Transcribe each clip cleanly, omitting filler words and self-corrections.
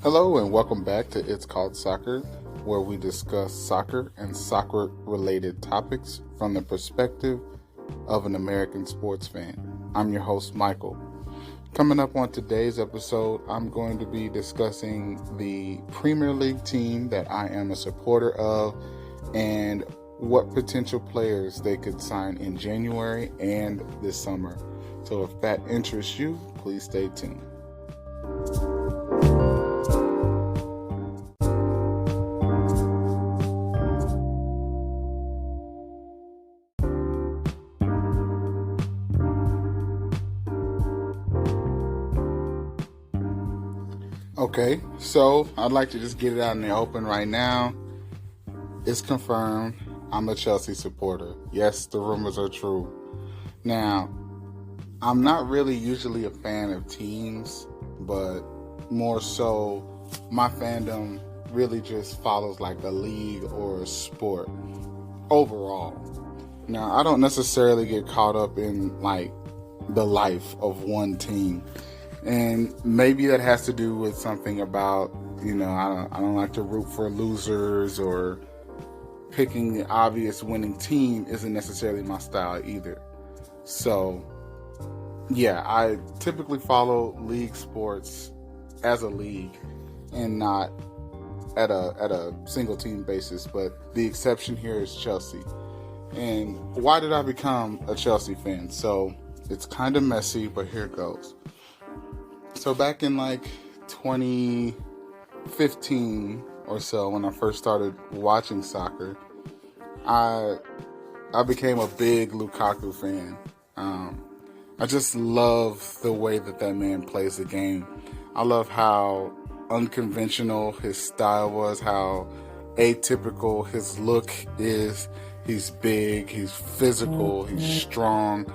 Hello and welcome back to It's Called Soccer, where we discuss soccer and soccer-related topics from the perspective of an American sports fan. I'm your host, Michael. Coming up on today's episode, I'm going to be discussing the Premier League team that I am a supporter of and what potential players they could sign in January and this summer. So if that interests you, please stay tuned. Okay, so I'd like to just get it out in the open right now. It's confirmed. I'm a Chelsea supporter. Yes, the rumors are true. Now, I'm not really usually a fan of teams, but more so my fandom really just follows like a league or a sport overall. Now, I don't necessarily get caught up in like the life of one team. And maybe that has to do with something about, I don't like to root for losers, or picking the obvious winning team isn't necessarily my style either. So, yeah, I typically follow league sports as a league and not at a single team basis. But the exception here is Chelsea. And why did I become a Chelsea fan? So it's kind of messy, but here it goes. So back in like 2015 or so, when I first started watching soccer, I became a big Lukaku fan. I just love the way that man plays the game. I love how unconventional his style was, how atypical his look is. He's big, he's physical, he's strong,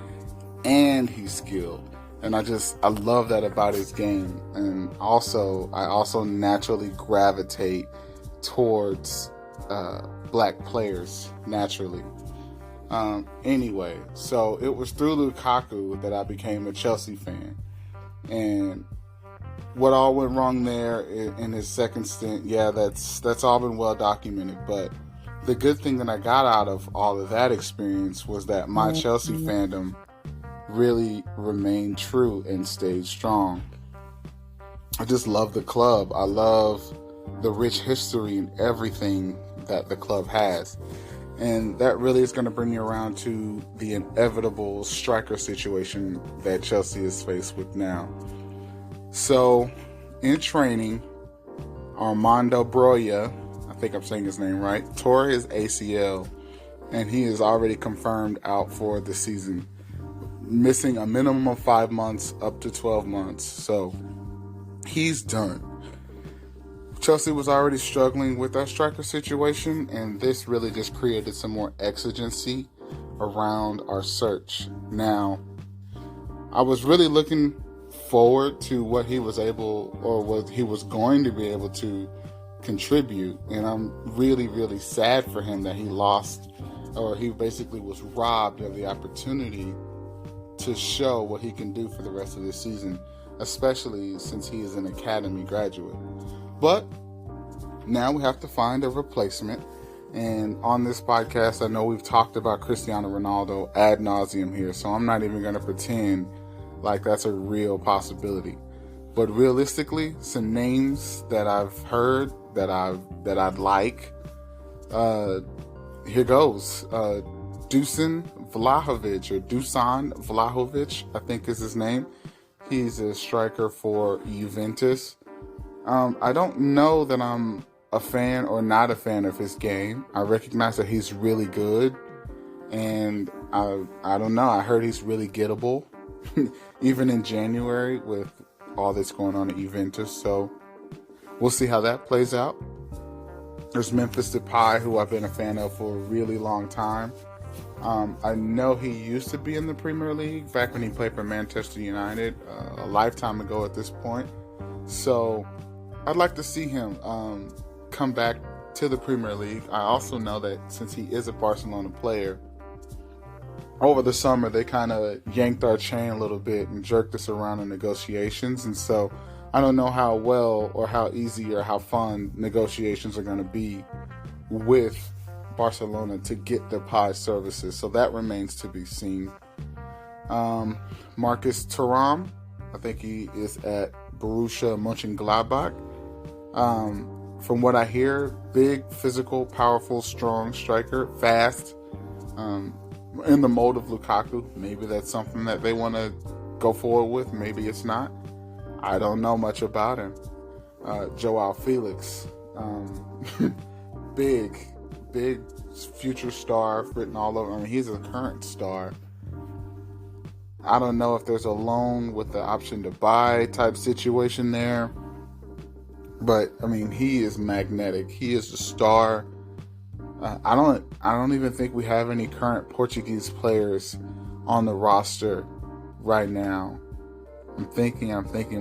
and he's skilled. And I love that about his game. And I also naturally gravitate towards black players naturally. Anyway, so it was through Lukaku that I became a Chelsea fan. And what all went wrong there in his second stint, that's all been well documented. But the good thing that I got out of all of that experience was that my Chelsea fandom really remained true and stayed strong. I just love the club. I love the rich history and everything that the club has. And that really is going to bring me around to the inevitable striker situation that Chelsea is faced with now. So, in training, Armando Broja, I think I'm saying his name right, tore his ACL, and he is already confirmed out for the season, missing a minimum of 5 months up to 12 months. So he's done. Chelsea was already struggling with that striker situation, and this really just created some more exigency around our search. Now, I was really looking forward to what he was able, or what he was going to be able to contribute, and I'm really, really sad for him that he lost, or he basically was robbed of the opportunity to show what he can do for the rest of this season, especially since he is an academy graduate. But now we have to find a replacement. And on this podcast, I know we've talked about Cristiano Ronaldo ad nauseum here, so I'm not even going to pretend like that's a real possibility. But realistically, some names that I've heard that I'd like. Here goes. Dusan Vlahovic, I think is his name. He's a striker for Juventus. I don't know that I'm a fan or not a fan of his game. I recognize that he's really good, and I don't know. I heard he's really gettable, even in January with all that's going on at Juventus. So we'll see how that plays out. There's Memphis Depay, who I've been a fan of for a really long time. I know he used to be in the Premier League back when he played for Manchester United, a lifetime ago at this point. So I'd like to see him come back to the Premier League. I also know that since he is a Barcelona player, over the summer they kind of yanked our chain a little bit and jerked us around in negotiations. And so I don't know how well or how easy or how fun negotiations are going to be with Barcelona to get the PI services. So that remains to be seen. Marcus Thuram, I think he is at Borussia Mönchengladbach. From what I hear, big, physical, powerful, strong striker, fast, in the mold of Lukaku. Maybe that's something that they want to go forward with. Maybe it's not. I don't know much about him. Joao Felix, big future star written all over. I mean, he's a current star. I don't know if there's a loan with the option to buy type situation there. But, I mean, he is magnetic. He is a star. I don't even think we have any current Portuguese players on the roster right now. I'm thinking,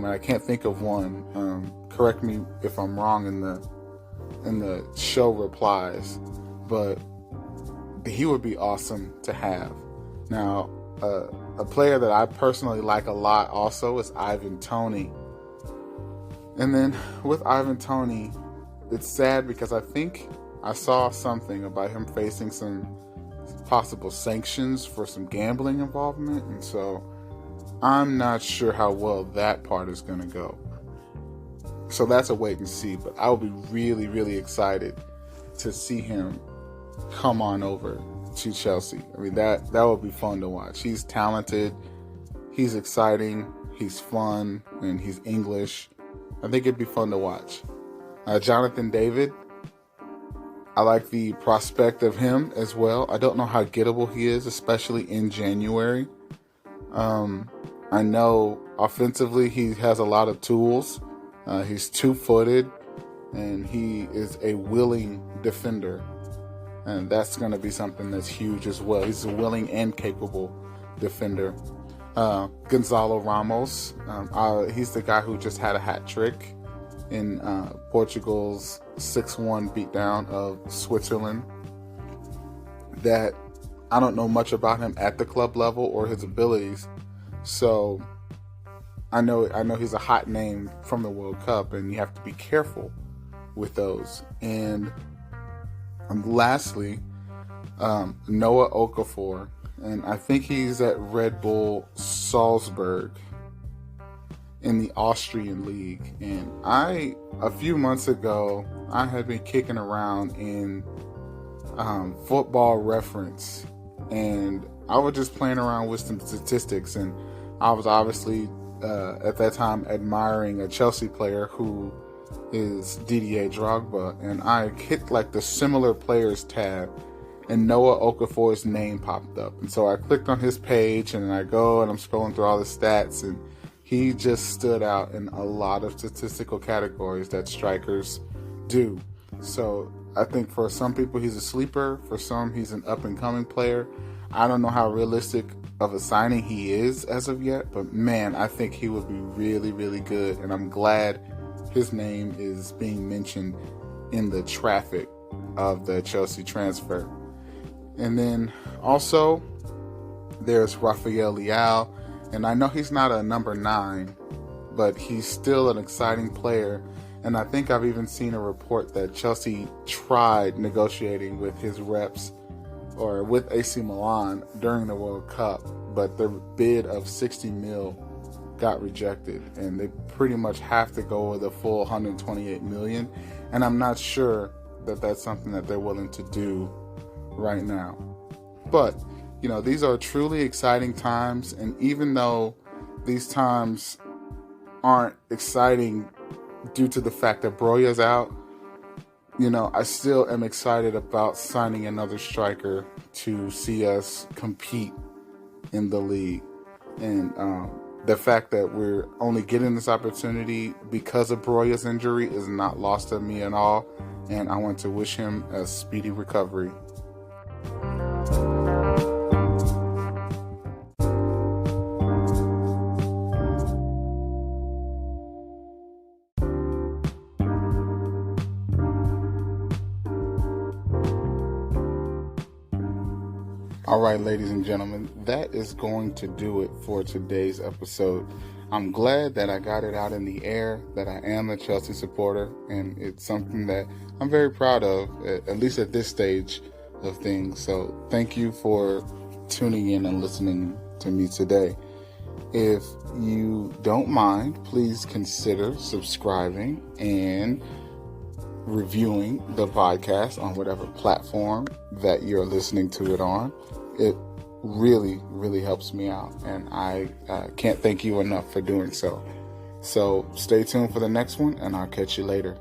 but I can't think of one. Correct me if I'm wrong in the show replies. But he would be awesome to have. Now, a player that I personally like a lot also is Ivan Toney. And then with Ivan Toney, it's sad because I think I saw something about him facing some possible sanctions for some gambling involvement. And so I'm not sure how well that part is going to go. So that's a wait and see. But I will be really, really excited to see him come on over to Chelsea. I mean, that would be fun to watch. He's talented. He's exciting. He's fun. And he's English. I think it'd be fun to watch. Jonathan David, I like the prospect of him as well. I don't know how gettable he is, especially in January. I know offensively he has a lot of tools. He's 2-footed, and he is a willing defender. And that's going to be something that's huge as well. He's a willing and capable defender. Gonzalo Ramos, he's the guy who just had a hat trick in Portugal's 6-1 beatdown of Switzerland. That I don't know much about him at the club level or his abilities, so I know he's a hot name from the World Cup, and you have to be careful with those. And lastly, Noah Okafor. And I think he's at Red Bull Salzburg in the Austrian league. And a few months ago, I had been kicking around in Football Reference. And I was just playing around with some statistics. And I was obviously, at that time, admiring a Chelsea player who is Didier Drogba. And I hit like the similar players tab, and Noah Okafor's name popped up. And so I clicked on his page, and I go and I'm scrolling through all the stats, and he just stood out in a lot of statistical categories that strikers do. So I think for some people he's a sleeper, for some he's an up-and-coming player. I don't know how realistic of a signing he is as of yet, but man, I think he would be really, really good, and I'm glad his name is being mentioned in the traffic of the Chelsea transfer. And then also there's Rafael Leao, and I know he's not a number 9, but he's still an exciting player. And I think I've even seen a report that Chelsea tried negotiating with his reps or with AC Milan during the World Cup, but the bid of 60 mil got rejected, and they pretty much have to go with a full 128 million. And I'm not sure that that's something that they're willing to do right now. But, these are truly exciting times, and even though these times aren't exciting due to the fact that Broja's out, I still am excited about signing another striker to see us compete in the league. And the fact that we're only getting this opportunity because of Broja's injury is not lost on me at all, and I want to wish him a speedy recovery. All right, ladies and gentlemen, that is going to do it for today's episode. I'm glad that I got it out in the air, that I am a Chelsea supporter, and it's something that I'm very proud of, at least at this stage of things. So thank you for tuning in and listening to me today. If you don't mind, please consider subscribing and reviewing the podcast on whatever platform that you're listening to it on. It really, really helps me out, and I can't thank you enough for doing so. So stay tuned for the next one, and I'll catch you later.